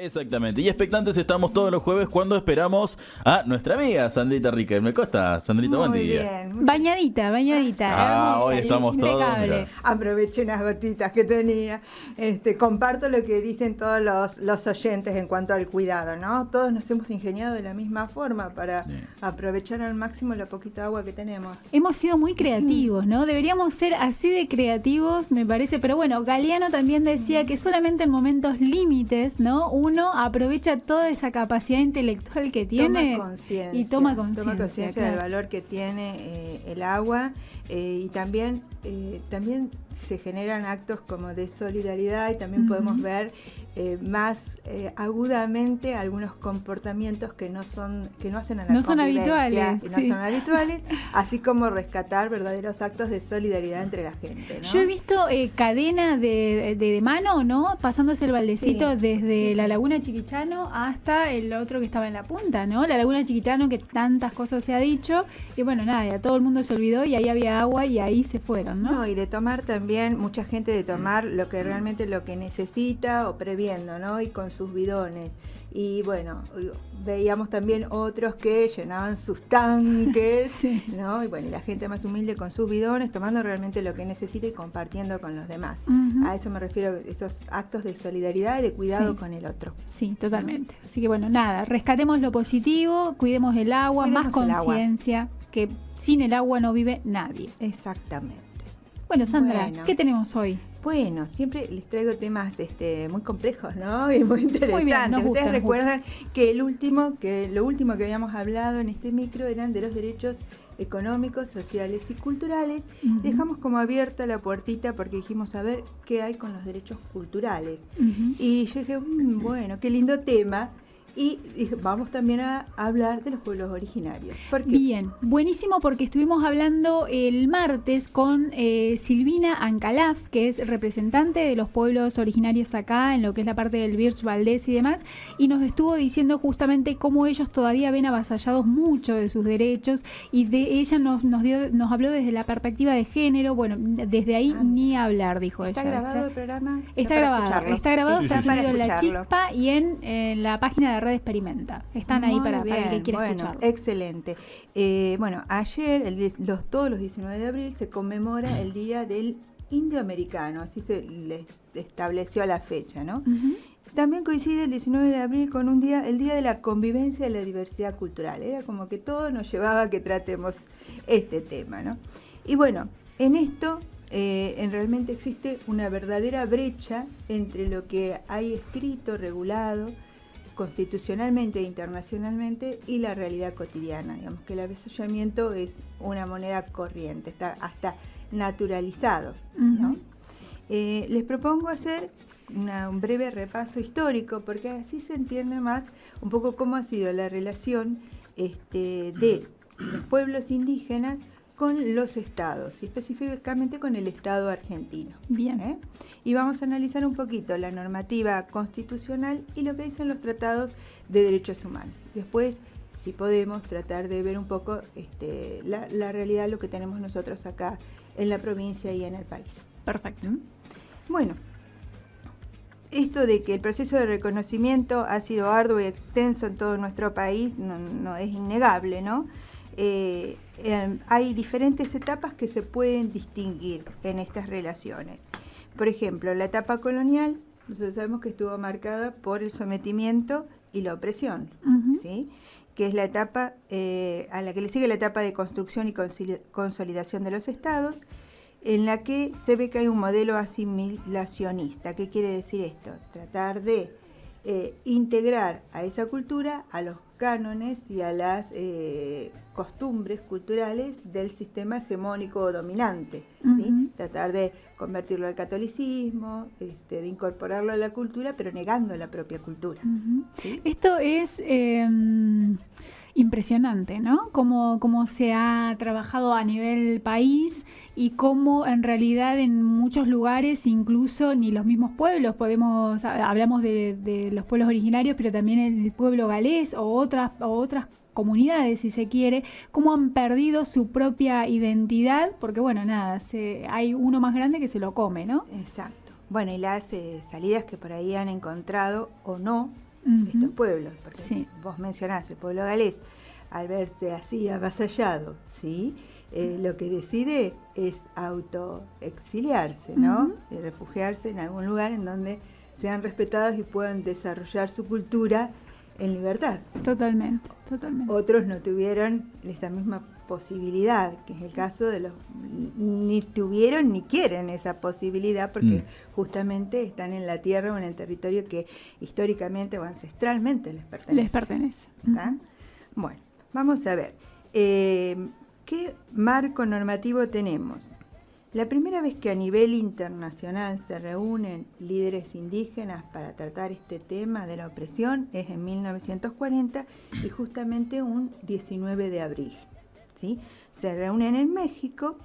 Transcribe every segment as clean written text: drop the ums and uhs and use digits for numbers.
Exactamente, y expectantes estamos todos los jueves cuando esperamos a nuestra amiga Sandrita Riquelme. ¿Cómo estás, Sandrita? Buen Muy día. bien. Bañadita. Ah, hoy estamos todos, impecable. mirá. Aproveché unas gotitas que tenía. Comparto lo que dicen todos los oyentes en cuanto al cuidado, ¿no? Todos nos hemos ingeniado de la misma forma para aprovechar al máximo la poquita agua que tenemos. Hemos sido muy creativos, ¿no? Deberíamos ser así de creativos, me parece. Pero bueno, Galeano también decía que solamente en momentos límites, ¿no? Uno aprovecha toda esa capacidad intelectual que tiene y toma conciencia del valor que tiene el agua y también se generan actos como de solidaridad y también podemos ver más agudamente algunos comportamientos que no hacen a la no son habituales, y no son habituales, así como rescatar verdaderos actos de solidaridad entre la gente, ¿no? Yo he visto cadena de mano, ¿no? Pasándose el baldecito desde la Laguna Chiquichano hasta el otro que estaba en la punta, ¿no? La Laguna Chiquitano, que tantas cosas se ha dicho, y bueno, nada, ya todo el mundo se olvidó y ahí había agua y ahí se fueron, ¿no? No, y de tomar también, mucha gente de tomar lo que realmente lo que necesita o previendo, ¿no? Y con sus bidones. Y bueno, veíamos también otros que llenaban sus tanques, ¿no? Y bueno, y la gente más humilde con sus bidones, tomando realmente lo que necesita y compartiendo con los demás. A eso me refiero, esos actos de solidaridad y de cuidado con el otro. Sí, totalmente. Así que bueno, nada, rescatemos lo positivo, cuidemos el agua, más conciencia, que sin el agua no vive nadie. Exactamente. Bueno, Sandra, ¿qué tenemos hoy? Bueno, siempre les traigo temas muy complejos, ¿no? Y muy interesantes. Muy bien, Ustedes recuerdan que lo último que habíamos hablado en este micro eran de los derechos económicos, sociales y culturales. Dejamos como abierta la puertita porque dijimos a ver qué hay con los derechos culturales. Y yo dije, bueno, qué lindo tema. Y vamos también a hablar de los pueblos originarios. ¿Por qué? Bien, buenísimo, porque estuvimos hablando el martes con Silvina Ancalaf, que es representante de los pueblos originarios acá, en lo que es la parte del Birch Valdés y demás, y nos estuvo diciendo justamente cómo ellos todavía ven avasallados mucho de sus derechos, y de ella nos habló desde la perspectiva de género. Bueno, desde ahí ni hablar, dijo ella. ¿Está grabado el programa? Está grabado, está subido en La Chispa y en la página de Red Experimenta. Están ahí para el que quiera escucharlo. Excelente. Ayer, todos los 19 de abril, se conmemora el Día del Indio Americano, así se le estableció la fecha, ¿no? También coincide el 19 de abril con el Día de la Convivencia de la Diversidad Cultural. Era como que todo nos llevaba a que tratemos este tema, ¿no? Y bueno, en esto realmente existe una verdadera brecha entre lo que hay escrito, regulado, constitucionalmente e internacionalmente, y la realidad cotidiana. Digamos que el avasallamiento es una moneda corriente, está hasta naturalizado, ¿no? Les propongo hacer un breve repaso histórico, porque así se entiende más un poco cómo ha sido la relación de los pueblos indígenas con los estados, y específicamente con el Estado argentino. Bien. Y vamos a analizar un poquito la normativa constitucional y lo que dicen los tratados de derechos humanos. Después, si podemos, tratar de ver un poco la realidad, lo que tenemos nosotros acá en la provincia y en el país. Perfecto. Bueno, esto de que el proceso de reconocimiento ha sido arduo y extenso en todo nuestro país no es innegable, ¿no? Hay diferentes etapas que se pueden distinguir en estas relaciones. Por ejemplo, la etapa colonial, nosotros sabemos que estuvo marcada por el sometimiento y la opresión, ¿sí? Que es la etapa a la que le sigue la etapa de construcción y consolidación de los estados, en la que se ve que hay un modelo asimilacionista. ¿Qué quiere decir esto? Tratar de integrar a esa cultura a los cánones y a las costumbres culturales del sistema hegemónico o dominante, ¿sí? Tratar de convertirlo al catolicismo, de incorporarlo a la cultura, pero negando la propia cultura. ¿Sí? Esto es impresionante, ¿no? Cómo se ha trabajado a nivel país y cómo en realidad en muchos lugares, incluso ni los mismos pueblos, hablamos de los pueblos originarios, pero también el pueblo galés o otras comunidades, si se quiere, cómo han perdido su propia identidad, porque bueno, nada, hay uno más grande que se lo come, ¿no? Exacto. Bueno, y las salidas que por ahí han encontrado o no, de estos pueblos. Porque Sí. vos mencionás el pueblo galés, al verse así avasallado, ¿sí? Lo que decide es autoexiliarse, ¿no? Y refugiarse en algún lugar en donde sean respetados y puedan desarrollar su cultura en libertad. Totalmente, totalmente. Otros no tuvieron esa misma posibilidad, que es el caso de los... Ni tuvieron ni quieren esa posibilidad porque justamente están en la tierra o en el territorio que históricamente o ancestralmente les pertenece. Les pertenece. ¿Tá? Bueno, vamos a ver. ¿Qué marco normativo tenemos? La primera vez que a nivel internacional se reúnen líderes indígenas para tratar este tema de la opresión es en 1940 y justamente un 19 de abril. ¿Sí? Se reúnen en México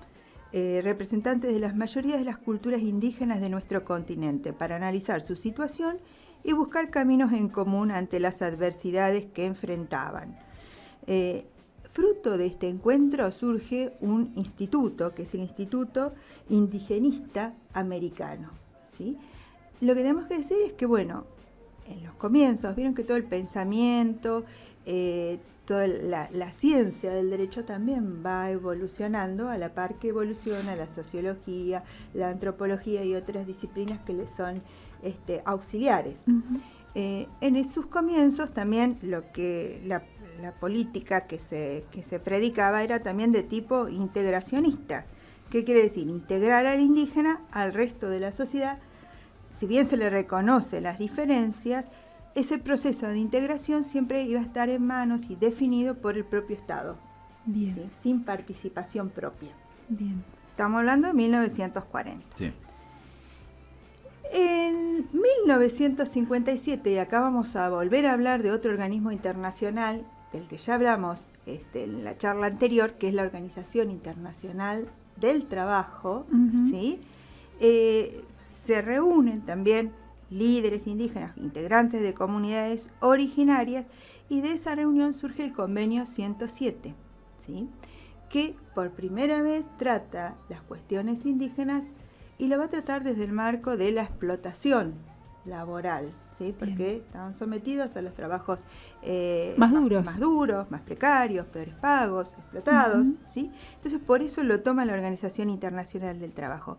representantes de las mayorías de las culturas indígenas de nuestro continente para analizar su situación y buscar caminos en común ante las adversidades que enfrentaban. Fruto de este encuentro surge un instituto, que es el Instituto Indigenista Americano, ¿sí? Lo que tenemos que decir es que, bueno, en los comienzos, vieron que todo el pensamiento, toda la ciencia del derecho también va evolucionando a la par que evoluciona la sociología, la antropología y otras disciplinas que le son auxiliares. En sus comienzos también la política que se predicaba era también de tipo integracionista. ¿Qué quiere decir? Integrar al indígena al resto de la sociedad. Si bien se le reconoce las diferencias, ese proceso de integración siempre iba a estar en manos y definido por el propio Estado. Bien. ¿Sí? Sin participación propia. Bien. Estamos hablando de 1940. Sí. En 1957, y acá vamos a volver a hablar de otro organismo internacional del que ya hablamos en la charla anterior, que es la Organización Internacional del Trabajo, ¿sí? Se reúnen también líderes indígenas, integrantes de comunidades originarias, y de esa reunión surge el Convenio 107, ¿sí? Que por primera vez trata las cuestiones indígenas y lo va a tratar desde el marco de la explotación laboral, ¿sí? Porque estaban sometidos a los trabajos más duros, más precarios, peores pagos, explotados, ¿sí? Entonces por eso lo toma la Organización Internacional del Trabajo.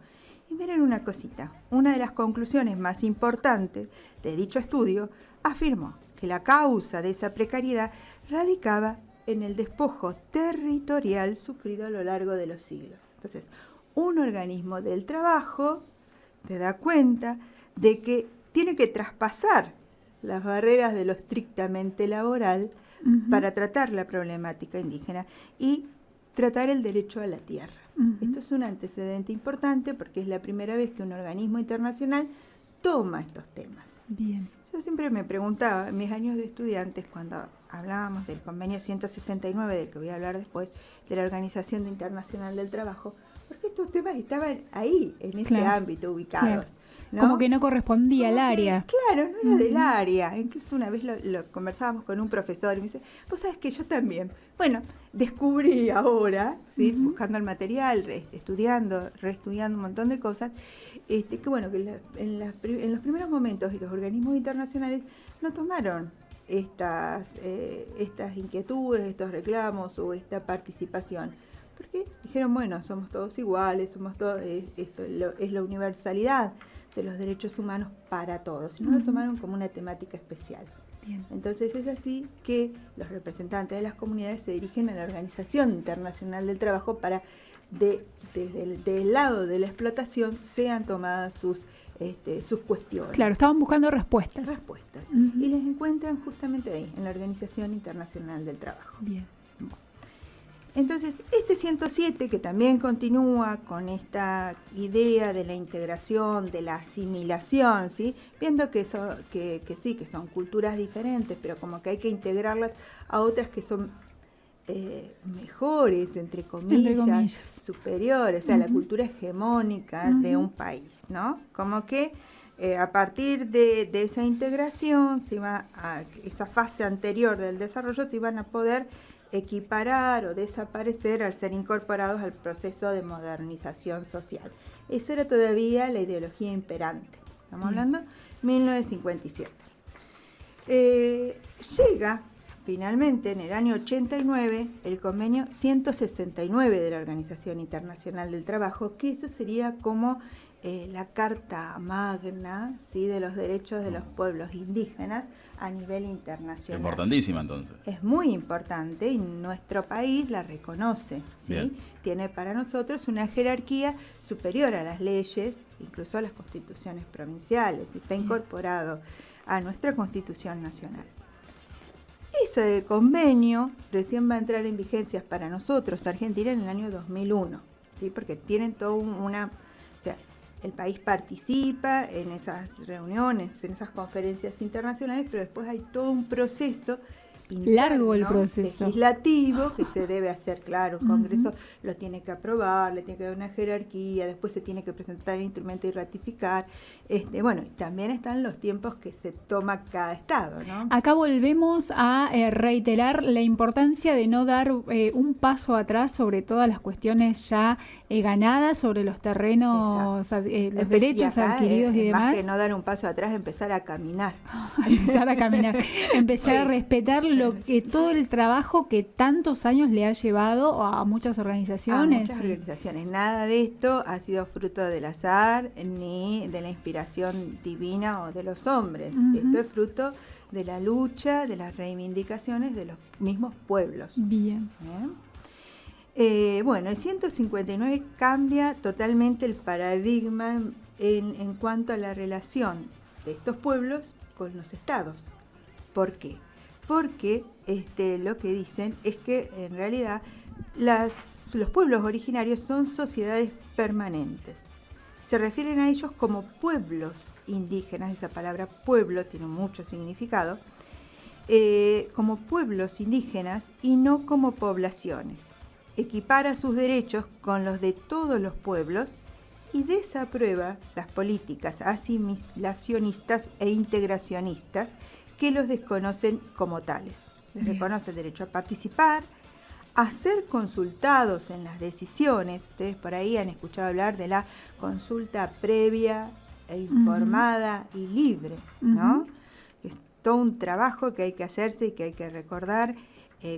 Y miren una cosita, una de las conclusiones más importantes de dicho estudio afirmó que la causa de esa precariedad radicaba en el despojo territorial sufrido a lo largo de los siglos. Entonces, un organismo del trabajo se da cuenta de que tiene que traspasar las barreras de lo estrictamente laboral para tratar la problemática indígena y tratar el derecho a la tierra. Esto es un antecedente importante porque es la primera vez que un organismo internacional toma estos temas. Bien. Yo siempre me preguntaba, en mis años de estudiantes, cuando hablábamos del convenio 169, del que voy a hablar después, de la Organización Internacional del Trabajo, ¿por qué estos temas estaban ahí, en ese ámbito, ubicados? ¿No? Como que no correspondía al área. Claro, no era del área. Incluso una vez lo conversábamos con un profesor y me dice, vos sabés que yo también. Bueno, descubrí ahora, ¿sí? Buscando el material, reestudiando un montón de cosas, que bueno, que en los primeros momentos los organismos internacionales no tomaron estas inquietudes, estos reclamos o esta participación. Porque dijeron, bueno, somos todos iguales, somos todos, esto es la universalidad de los derechos humanos para todos, y no lo tomaron como una temática especial. Bien. Entonces es así que los representantes de las comunidades se dirigen a la Organización Internacional del Trabajo para, desde el lado de la explotación, sean tomadas sus cuestiones. Claro, estaban buscando respuestas. Y les encuentran justamente ahí, en la Organización Internacional del Trabajo. Bien. Entonces, este 107, que también continúa con esta idea de la integración, de la asimilación, ¿sí? Viendo que sí, que son culturas diferentes, pero como que hay que integrarlas a otras que son mejores, entre comillas, superiores, o sea, la cultura hegemónica de un país, ¿no? Como que a partir de esa integración, esa fase anterior del desarrollo, se iban a poder equiparar o desaparecer al ser incorporados al proceso de modernización social. Esa era todavía la ideología imperante. Estamos hablando de 1957. llega finalmente en el año 89 el convenio 169 de la Organización Internacional del Trabajo, que esa sería como la carta magna, ¿sí?, de los derechos de los pueblos indígenas a nivel internacional. Importantísima entonces. Es muy importante y nuestro país la reconoce, ¿sí? Bien. Tiene para nosotros una jerarquía superior a las leyes, incluso a las constituciones provinciales, y está incorporado a nuestra Constitución Nacional. Ese convenio recién va a entrar en vigencia para nosotros, Argentina, en el año 2001, ¿sí? Porque tienen todo o sea, el país participa en esas reuniones, en esas conferencias internacionales, pero después hay todo un proceso interno, largo el proceso legislativo que se debe hacer, claro, el Congreso lo tiene que aprobar, le tiene que dar una jerarquía, después se tiene que presentar el instrumento y ratificar. Bueno, también están los tiempos que se toma cada estado, ¿no? Acá volvemos a reiterar la importancia de no dar un paso atrás sobre todas las cuestiones ya ganadas, sobre los terrenos, los derechos adquiridos y demás. Más que no dar un paso atrás, empezar a caminar. Empezar a caminar, empezar a respetar todo el trabajo que tantos años le ha llevado a muchas organizaciones. A muchas organizaciones. Nada de esto ha sido fruto del azar ni de la inspiración divina o de los hombres. Esto es fruto de la lucha, de las reivindicaciones de los mismos pueblos. Bien. El 159 cambia totalmente el paradigma en cuanto a la relación de estos pueblos con los estados. ¿Por qué? Porque lo que dicen es que en realidad los pueblos originarios son sociedades permanentes. Se refieren a ellos como pueblos indígenas, esa palabra pueblo tiene mucho significado, como pueblos indígenas y no como poblaciones. Equipara sus derechos con los de todos los pueblos y desaprueba las políticas asimilacionistas e integracionistas que los desconocen como tales. Les reconoce el derecho a participar, a ser consultados en las decisiones. Ustedes por ahí han escuchado hablar de la consulta previa e informada y libre, ¿no? Es todo un trabajo que hay que hacerse y que hay que recordar.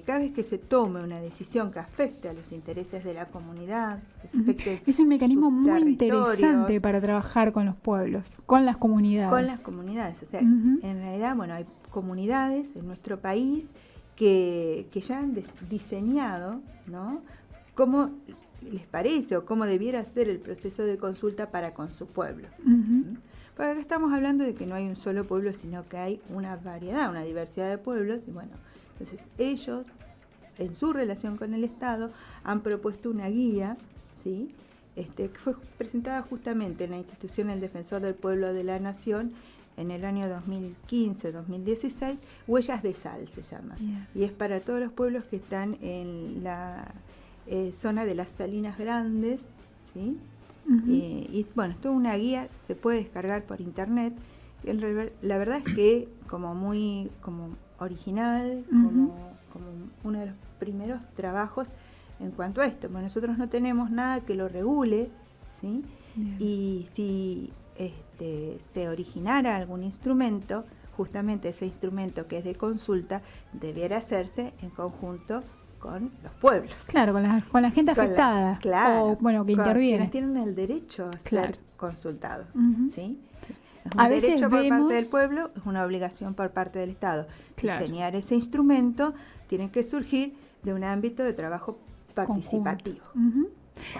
Cada vez que se tome una decisión que afecte a los intereses de la comunidad, es un mecanismo muy interesante para trabajar con los pueblos, con las comunidades. Con las comunidades, o sea, en realidad, hay comunidades en nuestro país que ya han diseñado, ¿no?, cómo les parece o cómo debiera ser el proceso de consulta para con su pueblo. Porque acá estamos hablando de que no hay un solo pueblo, sino que hay una variedad, una diversidad de pueblos, y entonces ellos, en su relación con el Estado, han propuesto una guía, ¿sí?, que fue presentada justamente en la institución El Defensor del Pueblo de la Nación en el año 2015-2016, Huellas de Sal se llama. Y es para todos los pueblos que están en la zona de las Salinas Grandes, ¿sí? Es toda una guía, se puede descargar por internet. La verdad es que como original, como uno de los primeros trabajos en cuanto a esto. Nosotros no tenemos nada que lo regule, ¿sí? Y si se originara algún instrumento, justamente ese instrumento que es de consulta debiera hacerse en conjunto con los pueblos. Claro, con la gente afectada. Claro. O, que interviene. Quienes tienen el derecho a ser consultados, ¿sí? Es un a veces derecho por parte del pueblo, es una obligación por parte del Estado. Diseñar ese instrumento tiene que surgir de un ámbito de trabajo participativo.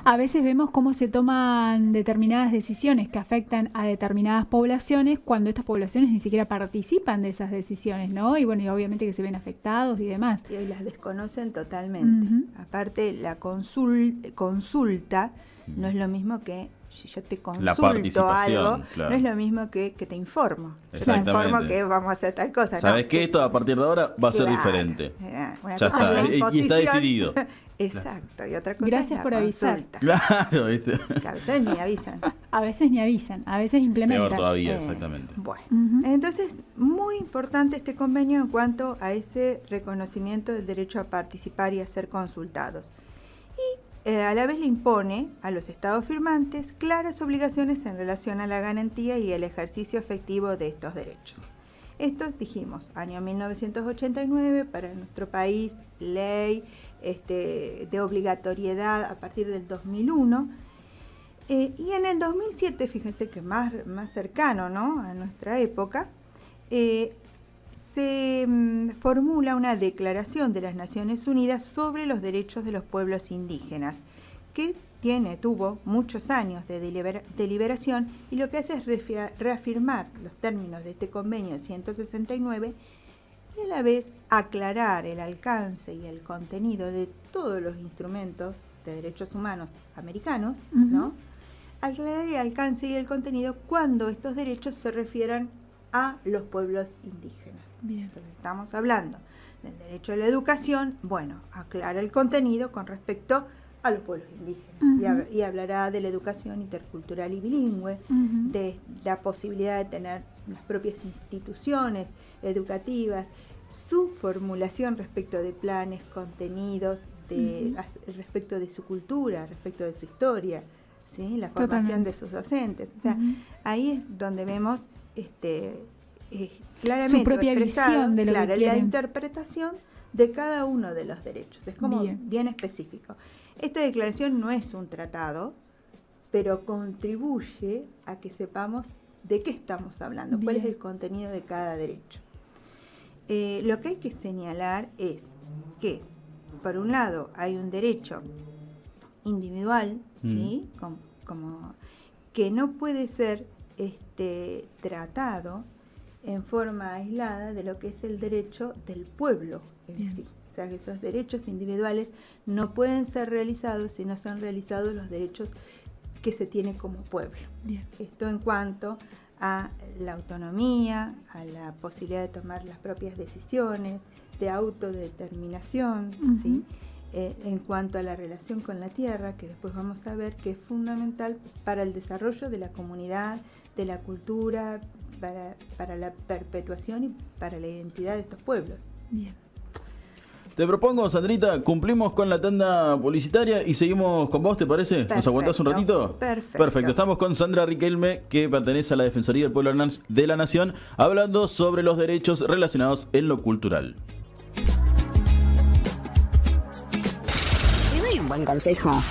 A veces vemos cómo se toman determinadas decisiones que afectan a determinadas poblaciones cuando estas poblaciones ni siquiera participan de esas decisiones, ¿no? Y obviamente que se ven afectados y demás. Y las desconocen totalmente. Aparte, la consulta no es lo mismo que si yo te consulto algo, no es lo mismo que te informo. Yo te informo que vamos a hacer tal cosa. ¿Sabes qué? Esto a partir de ahora va a ser diferente. Ya está, y está decidido. Exacto, y otra cosa Gracias es la por avisar. Claro, ¿viste? Que a veces ni avisan. A veces ni avisan, a veces implementan. Peor todavía, exactamente. Entonces, muy importante este convenio en cuanto a ese reconocimiento del derecho a participar y a ser consultados. Y a la vez le impone a los estados firmantes claras obligaciones en relación a la garantía y el ejercicio efectivo de estos derechos. Esto dijimos, año 1989, para nuestro país, ley de obligatoriedad a partir del 2001. Y en el 2007, fíjense que más cercano, ¿no?, a nuestra época, se formula una declaración de las Naciones Unidas sobre los derechos de los pueblos indígenas, que tuvo muchos años de deliberación, y lo que hace es reafirmar los términos de este convenio 169 y a la vez aclarar el alcance y el contenido de todos los instrumentos de derechos humanos americanos, ¿no? Aclarar el alcance y el contenido cuando estos derechos se refieran a los pueblos indígenas. Bien. Entonces estamos hablando del derecho a la educación, bueno, aclara el contenido con respecto a los pueblos indígenas y hablará de la educación intercultural y bilingüe, de la posibilidad de tener las propias instituciones educativas, su formulación respecto de planes, contenidos, respecto de su cultura, respecto de su historia, ¿sí?, la formación de sus docentes. O sea, ahí es donde vemos claramente su propia visión de lo que la quieren. interpretación de cada uno de los derechos. Es como bien específico. Esta declaración no es un tratado, pero contribuye a que sepamos de qué estamos hablando, cuál es el contenido de cada derecho. Lo que hay que señalar es que, por un lado, hay un derecho individual, ¿sí?, como que no puede ser tratado en forma aislada de lo que es el derecho del pueblo en sí. O sea, que esos derechos individuales no pueden ser realizados si no son realizados los derechos que se tiene como pueblo. Bien. Esto en cuanto a la autonomía, a la posibilidad de tomar las propias decisiones, de autodeterminación, ¿sí?, en cuanto a la relación con la tierra, que después vamos a ver que es fundamental para el desarrollo de la comunidad, de la cultura, para la perpetuación y para la identidad de estos pueblos. Bien. Te propongo, Sandrita, cumplimos con la tanda publicitaria y seguimos con vos, ¿te parece? Perfecto. ¿Nos aguantás un ratito? Perfecto. Estamos con Sandra Riquelme, que pertenece a la Defensoría del Pueblo de la Nación, hablando sobre los derechos relacionados en lo cultural. Te doy un buen consejo.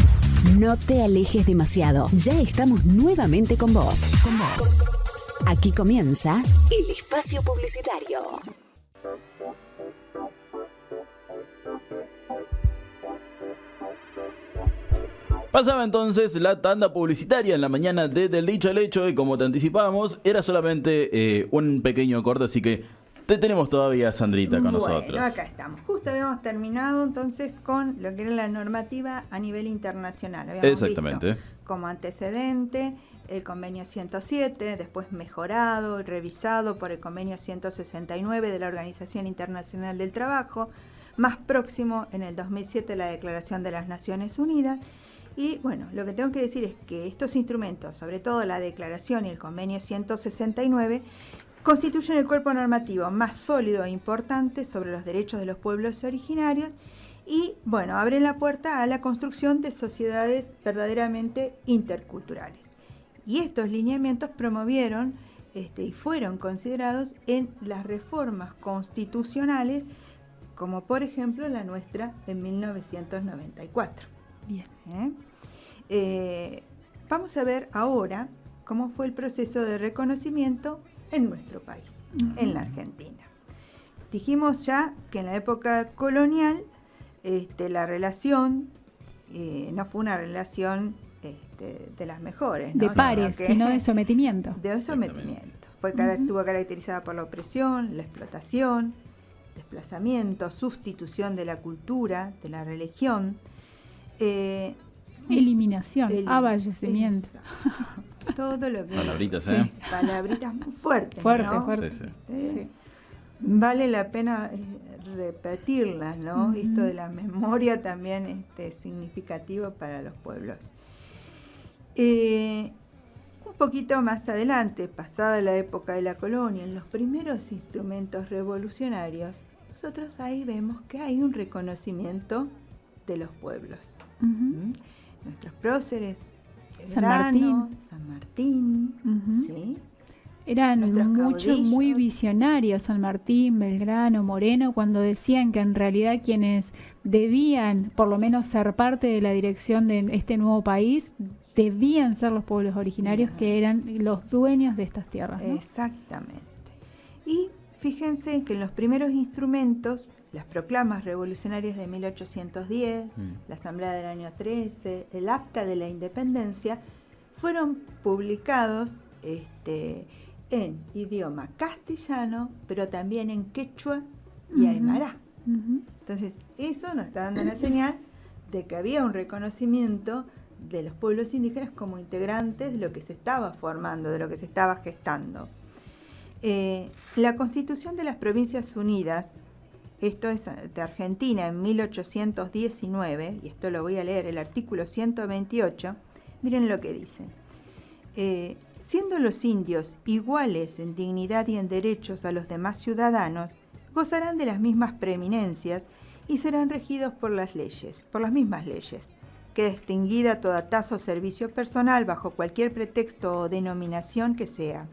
No te alejes demasiado. Ya estamos nuevamente con vos. Aquí comienza el espacio publicitario. Pasaba entonces la tanda publicitaria en la mañana de Del Dicho al Hecho, y como te anticipábamos, era solamente un pequeño corte, así que te tenemos todavía, Sandrita, con nosotros. Bueno, acá estamos. Justo habíamos terminado entonces con lo que era la normativa a nivel internacional. Habíamos Exactamente. visto como antecedente el convenio 107, después mejorado y revisado por el convenio 169 de la Organización Internacional del Trabajo, más próximo en el 2007 la Declaración de las Naciones Unidas. Y bueno, lo que tengo que decir es que estos instrumentos, sobre todo la declaración y el convenio 169, constituyen el cuerpo normativo más sólido e importante sobre los derechos de los pueblos originarios y, bueno, abren la puerta a la construcción de sociedades verdaderamente interculturales. Y estos lineamientos promovieron y fueron considerados en las reformas constitucionales, como por ejemplo la nuestra en 1994. Bien. Vamos a ver ahora cómo fue el proceso de reconocimiento en nuestro país, en la Argentina. Dijimos ya que en la época colonial la relación no fue una relación de las mejores, ¿no? De pares, sino de sometimiento. De sometimiento. Estuvo caracterizada por la opresión, la explotación, desplazamiento, sustitución de la cultura, de la religión, eliminación, aballecimiento. Todo lo que... Palabritas, Palabritas muy fuertes, fuerte, ¿no? fuerte. Sí. Vale la pena repetirlas, ¿no? Esto de la memoria también es significativo para los pueblos. Un poquito más adelante, pasada la época de la colonia, en los primeros instrumentos revolucionarios, nosotros ahí vemos que hay un reconocimiento de los pueblos. Nuestros próceres, San Martín. San Martín, ¿sí? Eran Nuestros caudillos. muy visionarios, San Martín, Belgrano, Moreno, cuando decían que en realidad quienes debían, por lo menos, ser parte de la dirección de este nuevo país, debían ser los pueblos originarios, que eran los dueños de estas tierras, ¿no? Exactamente. Y fíjense que en los primeros instrumentos, las proclamas revolucionarias de 1810, la Asamblea del año 13, el Acta de la Independencia, fueron publicados en idioma castellano, pero también en quechua y aymara. Entonces, eso nos está dando una señal de que había un reconocimiento de los pueblos indígenas como integrantes de lo que se estaba formando, de lo que se estaba gestando. La Constitución de las Provincias Unidas, esto es de Argentina en 1819, y esto lo voy a leer, el artículo 128, miren lo que dice. Siendo los indios iguales en dignidad y en derechos a los demás ciudadanos, gozarán de las mismas preeminencias y serán regidos por las mismas leyes. Queda extinguida toda tasa o servicio personal bajo cualquier pretexto o denominación que sea.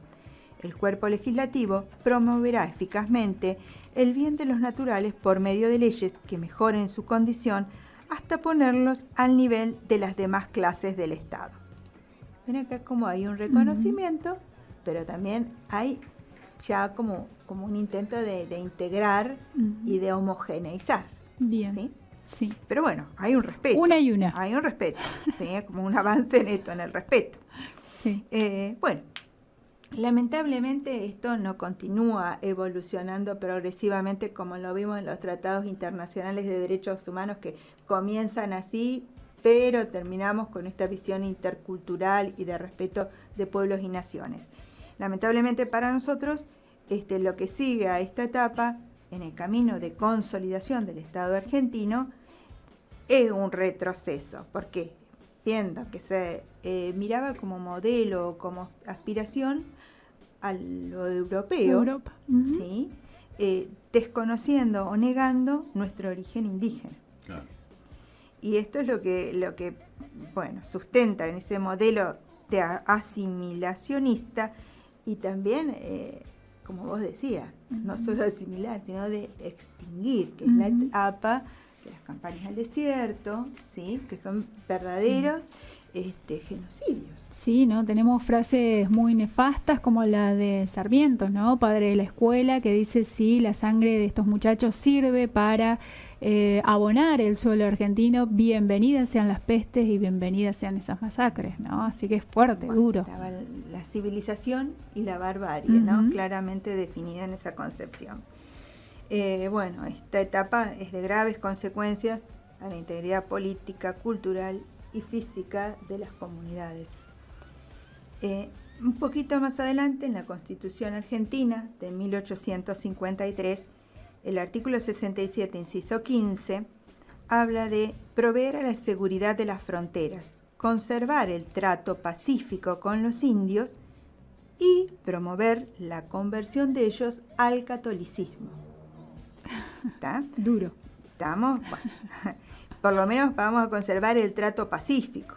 El cuerpo legislativo promoverá eficazmente el bien de los naturales por medio de leyes que mejoren su condición hasta ponerlos al nivel de las demás clases del Estado. Ven acá como hay un reconocimiento, pero también hay ya como un intento de integrar y de homogeneizar. Bien. ¿Sí? Sí. Pero bueno, hay un respeto. Una y una. Hay un respeto, ¿sí? Como un avance neto en el respeto. Sí. Bueno, lamentablemente esto no continúa evolucionando progresivamente como lo vimos en los tratados internacionales de derechos humanos que comienzan así, pero terminamos con esta visión intercultural y de respeto de pueblos y naciones. Lamentablemente para nosotros, lo que sigue a esta etapa en el camino de consolidación del Estado argentino es un retroceso, porque viendo que se miraba como modelo, como aspiración a lo europeo, Europa. ¿sí? Desconociendo o negando nuestro origen indígena. Claro. Y esto es lo que sustenta en ese modelo de asimilacionista y también, como vos decías, no solo asimilar, sino de extinguir, que es la etapa de las campañas al desierto, ¿sí? Que son verdaderos genocidios. Sí, ¿no? Tenemos frases muy nefastas como la de Sarmiento, ¿no? Padre de la escuela, que dice, sí, la sangre de estos muchachos sirve para abonar el suelo argentino, bienvenidas sean las pestes y bienvenidas sean esas masacres, ¿no? Así que es fuerte, duro. La civilización y la barbarie, ¿no? Claramente definida en esa concepción. Esta etapa es de graves consecuencias a la integridad política, cultural y física de las comunidades. Un poquito más adelante, en la Constitución Argentina de 1853, el artículo 67, inciso 15, habla de proveer a la seguridad de las fronteras, conservar el trato pacífico con los indios y promover la conversión de ellos al catolicismo. ¿Está? Duro. ¿Estamos? Bueno, por lo menos vamos a conservar el trato pacífico.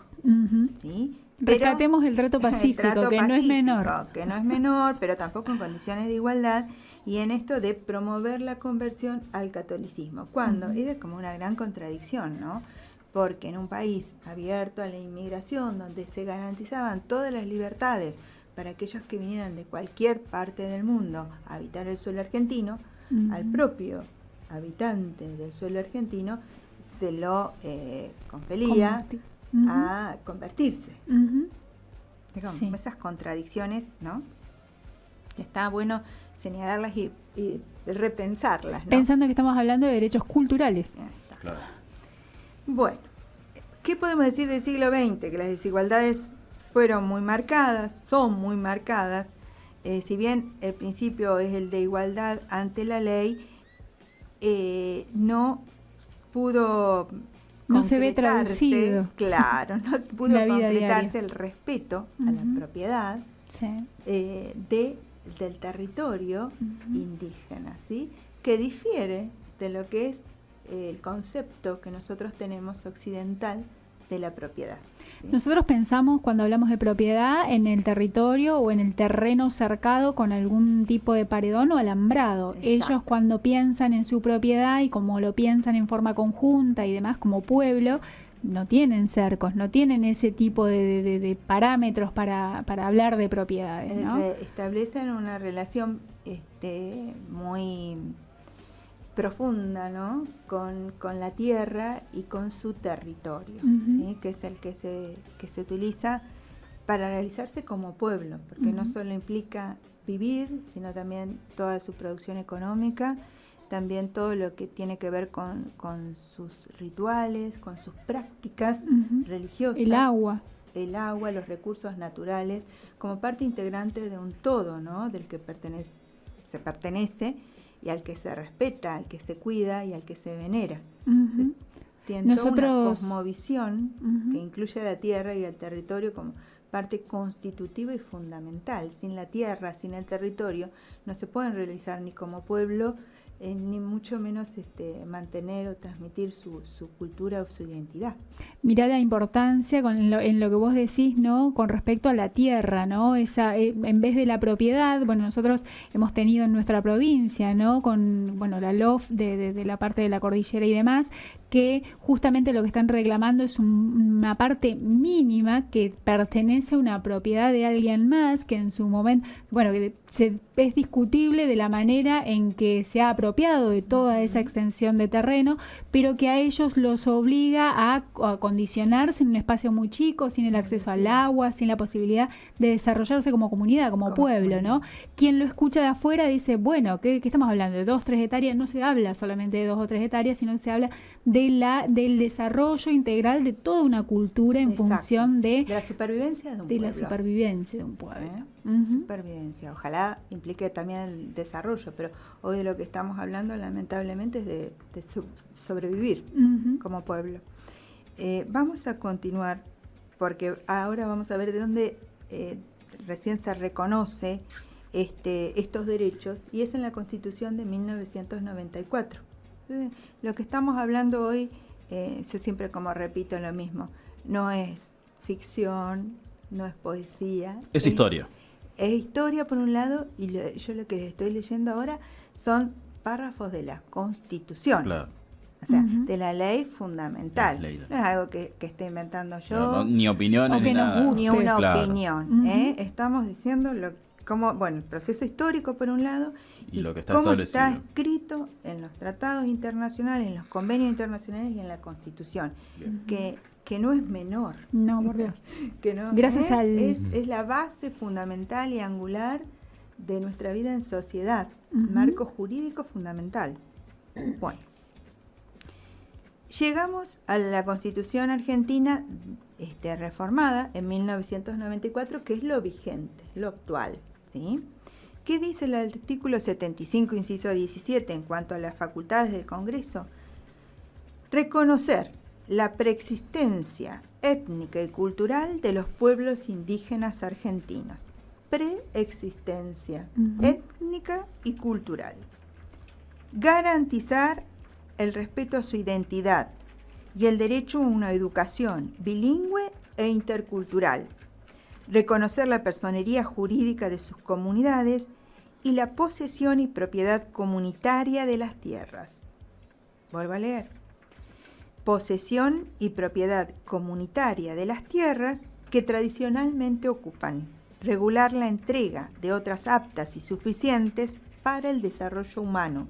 ¿Sí? Rescatemos el trato pacífico, no es menor. Que no es menor, pero tampoco en condiciones de igualdad, y en esto de promover la conversión al catolicismo. Cuando era como una gran contradicción, ¿no? Porque en un país abierto a la inmigración, donde se garantizaban todas las libertades para aquellos que vinieran de cualquier parte del mundo a habitar el suelo argentino, al propio habitante del suelo argentino se lo compelía a convertirse. Digamos, Sí. esas contradicciones, ¿no? Está bueno señalarlas y repensarlas, ¿no? Pensando que estamos hablando de derechos culturales. Ahí está. Claro. Bueno, ¿qué podemos decir del siglo XX? Que las desigualdades fueron muy marcadas, son muy marcadas. Si bien el principio es el de igualdad ante la ley, no pudo No se ve concretarse, traducido. claro, no pudo La vida concretarse diaria. el respeto a la propiedad Sí. del territorio indígena, ¿sí? Que difiere de lo que es el concepto que nosotros tenemos occidental de la propiedad. ¿Sí? Nosotros pensamos cuando hablamos de propiedad en el territorio o en el terreno cercado con algún tipo de paredón o alambrado. Exacto. Ellos cuando piensan en su propiedad y como lo piensan en forma conjunta y demás como pueblo, no tienen cercos, no tienen ese tipo de parámetros para hablar de propiedades, ¿no? Establecen una relación muy profunda, ¿no? Con la tierra y con su territorio, ¿sí? Que es el que se utiliza para realizarse como pueblo, porque no solo implica vivir, sino también toda su producción económica, también todo lo que tiene que ver con sus rituales, con sus prácticas religiosas. El agua, los recursos naturales, como parte integrante de un todo, ¿no? Del que se pertenece y al que se respeta, al que se cuida y al que se venera. Tiene toda una cosmovisión que incluye a la tierra y al territorio como parte constitutiva y fundamental. Sin la tierra, sin el territorio, no se pueden realizar ni como pueblo, ni mucho menos mantener o transmitir su cultura o su identidad. Mirá la importancia en lo que vos decís, ¿no? Con respecto a la tierra, ¿no? Esa, en vez de la propiedad, bueno, nosotros hemos tenido en nuestra provincia, ¿no? Con, bueno, la LOF de la parte de la cordillera y demás, que justamente lo que están reclamando es una parte mínima que pertenece a una propiedad de alguien más, que en su momento, bueno, que es discutible de la manera en que se ha apropiado de toda esa extensión de terreno, pero que a ellos los obliga a condicionarse en un espacio muy chico, sin el acceso al agua, sin la posibilidad de desarrollarse como comunidad, como pueblo, ¿no? Quien lo escucha de afuera dice, bueno, ¿qué estamos hablando? ¿De 2, 3 hectáreas? No se habla solamente de 2 o 3 hectáreas, sino que se habla del desarrollo integral de toda una cultura en función de la supervivencia de un pueblo. De la supervivencia de un pueblo. Supervivencia. Ojalá implique también el desarrollo, pero hoy de lo que estamos hablando lamentablemente es de sobrevivir como pueblo. Vamos a continuar porque ahora vamos a ver de dónde recién se reconoce estos derechos, y es en la Constitución de 1994. Entonces, lo que estamos hablando hoy, siempre como repito lo mismo, no es ficción, no es poesía. Es historia. Es historia por un lado, y yo lo que estoy leyendo ahora son párrafos de las constituciones. Claro. O sea, de la ley fundamental. No es algo que esté inventando yo. No, ni opiniones, ni nada. Ni una opinión. Estamos diciendo el proceso histórico por un lado, y lo que está cómo establecido. está escrito en los tratados internacionales, en los convenios internacionales y en la Constitución. Que no es menor. No, por Dios. Que no, gracias es la base fundamental y angular de nuestra vida en sociedad. Marco jurídico fundamental. Bueno. Llegamos a la Constitución argentina reformada en 1994, que es lo vigente, lo actual, ¿sí? ¿Qué dice el artículo 75, inciso 17, en cuanto a las facultades del Congreso? Reconocer la preexistencia étnica y cultural de los pueblos indígenas argentinos. Preexistencia étnica y cultural. Garantizar el respeto a su identidad y el derecho a una educación bilingüe e intercultural. Reconocer la personería jurídica de sus comunidades y la posesión y propiedad comunitaria de las tierras. Vuelvo a leer. Posesión y propiedad comunitaria de las tierras que tradicionalmente ocupan. Regular la entrega de otras aptas y suficientes para el desarrollo humano.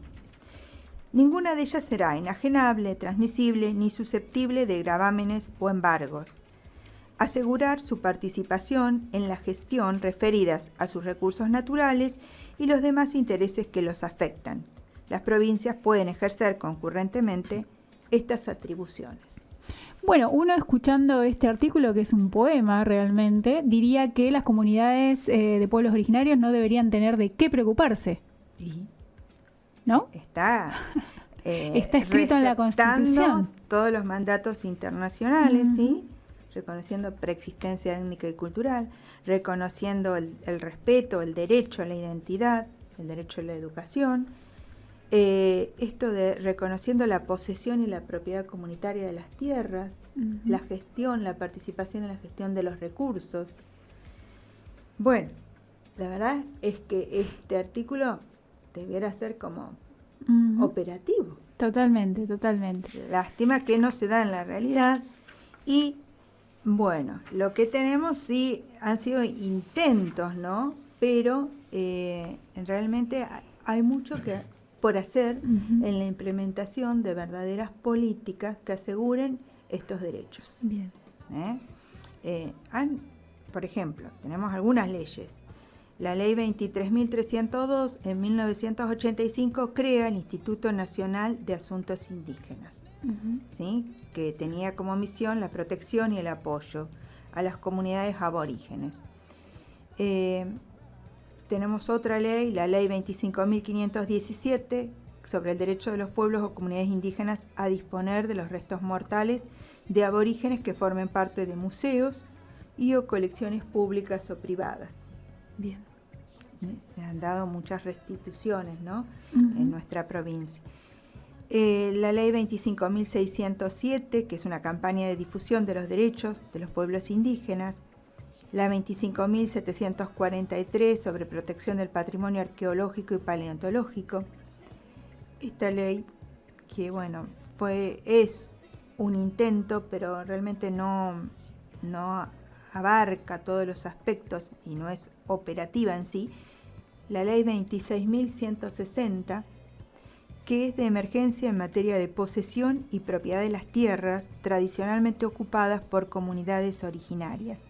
Ninguna de ellas será enajenable, transmisible ni susceptible de gravámenes o embargos. Asegurar su participación en la gestión referidas a sus recursos naturales y los demás intereses que los afectan. Las provincias pueden ejercer concurrentemente estas atribuciones. Bueno, uno escuchando este artículo, que es un poema realmente, diría que las comunidades de pueblos originarios no deberían tener de qué preocuparse. Sí. ¿No? Está escrito en la Constitución. Todos los mandatos internacionales, ¿sí? Reconociendo preexistencia étnica y cultural, reconociendo el respeto, el derecho a la identidad, el derecho a la educación, Esto de reconociendo la posesión y la propiedad comunitaria de las tierras, la gestión, la participación en la gestión de los recursos. Bueno, la verdad es que este artículo debiera ser como operativo. Totalmente. Lástima que no se da en la realidad. Y bueno, lo que tenemos sí han sido intentos, ¿no? Pero realmente hay mucho por hacer en la implementación de verdaderas políticas que aseguren estos derechos. Bien. Por ejemplo, tenemos algunas leyes. La ley 23.302 en 1985 crea el Instituto Nacional de Asuntos Indígenas, ¿sí? Que tenía como misión la protección y el apoyo a las comunidades aborígenes. Tenemos otra ley, la ley 25.517, sobre el derecho de los pueblos o comunidades indígenas a disponer de los restos mortales de aborígenes que formen parte de museos y o colecciones públicas o privadas. Bien. Se han dado muchas restituciones, ¿no? En nuestra provincia. La ley 25.607, que es una campaña de difusión de los derechos de los pueblos indígenas. La 25.743 sobre protección del patrimonio arqueológico y paleontológico. Esta ley, que bueno, es un intento, pero realmente no abarca todos los aspectos y no es operativa en sí. La ley 26.160, que es de emergencia en materia de posesión y propiedad de las tierras tradicionalmente ocupadas por comunidades originarias.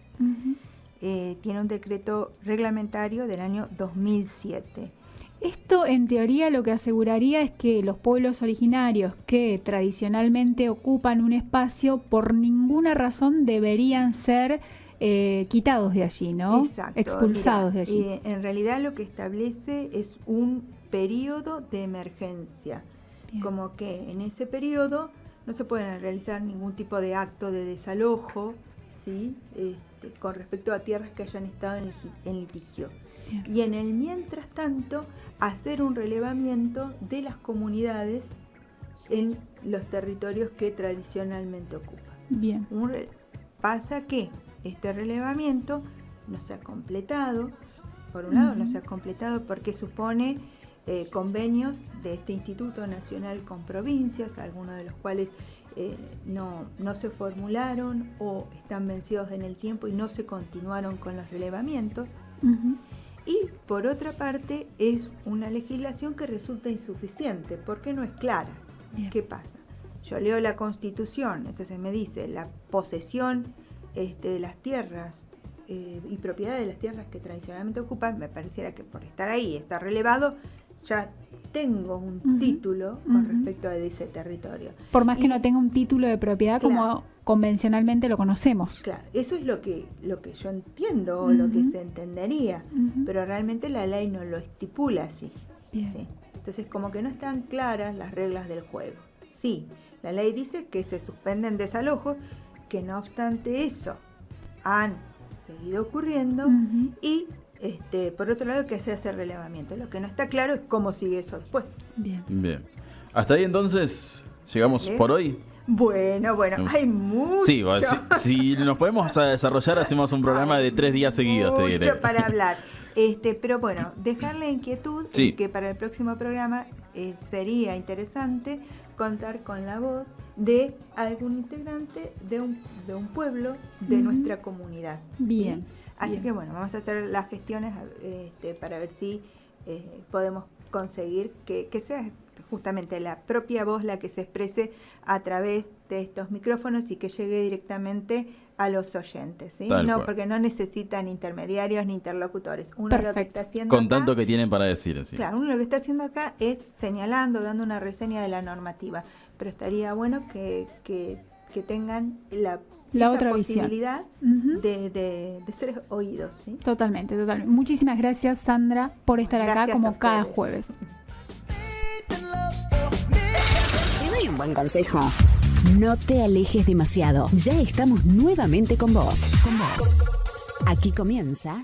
Tiene un decreto reglamentario del año 2007. Esto, en teoría, lo que aseguraría es que los pueblos originarios que tradicionalmente ocupan un espacio, por ninguna razón deberían ser quitados de allí, ¿no? Exacto. Expulsados de allí. En realidad lo que establece es un periodo de emergencia. Bien. Como que en ese periodo no se pueden realizar ningún tipo de acto de desalojo, ¿sí? Con respecto a tierras que hayan estado en litigio. Bien. Y en el mientras tanto, hacer un relevamiento de las comunidades en los territorios que tradicionalmente ocupan. Bien. Pasa que este relevamiento no se ha completado. Por un lado, no se ha completado porque supone convenios de este Instituto Nacional con provincias, algunos de los cuales no se formularon o están vencidos en el tiempo y no se continuaron con los relevamientos. Y por otra parte es una legislación que resulta insuficiente porque no es clara. Bien. ¿Qué pasa? Yo leo la Constitución, entonces me dice la posesión de las tierras y propiedad de las tierras que tradicionalmente ocupan. Me pareciera que por estar ahí, estar relevado, ya tengo un título con respecto a ese territorio. Por más que no tenga un título de propiedad, claro, como convencionalmente lo conocemos. Claro, eso es lo que yo entiendo o lo que se entendería, pero realmente la ley no lo estipula así. Bien. ¿Sí? Entonces, como que no están claras las reglas del juego. Sí, la ley dice que se suspenden desalojos, que no obstante eso han seguido ocurriendo y por otro lado que se hace relevamiento. Lo que no está claro es cómo sigue eso después. Bien. Hasta ahí entonces llegamos por hoy. Bueno, hay mucho. Sí, si nos podemos desarrollar, hacemos un programa de 3 días seguidos, te diré. Mucho para hablar. Pero bueno, dejar la inquietud en que para el próximo programa sería interesante contar con la voz de algún integrante de un pueblo de nuestra comunidad. Bien. ¿Sí? Así que bueno, vamos a hacer las gestiones para ver si podemos conseguir que sea justamente la propia voz la que se exprese a través de estos micrófonos y que llegue directamente a los oyentes, ¿sí? Porque no necesitan intermediarios ni interlocutores. Uno lo que está haciendo con tanto que tienen para decir. ¿Sí? Claro, uno lo que está haciendo acá es señalando, dando una reseña de la normativa, pero estaría bueno que tengan esa otra posibilidad de ser oídos, ¿sí? Totalmente. Muchísimas gracias, Sandra, por estar acá como cada jueves. Te doy un buen consejo. No te alejes demasiado. Ya estamos nuevamente con vos. Aquí comienza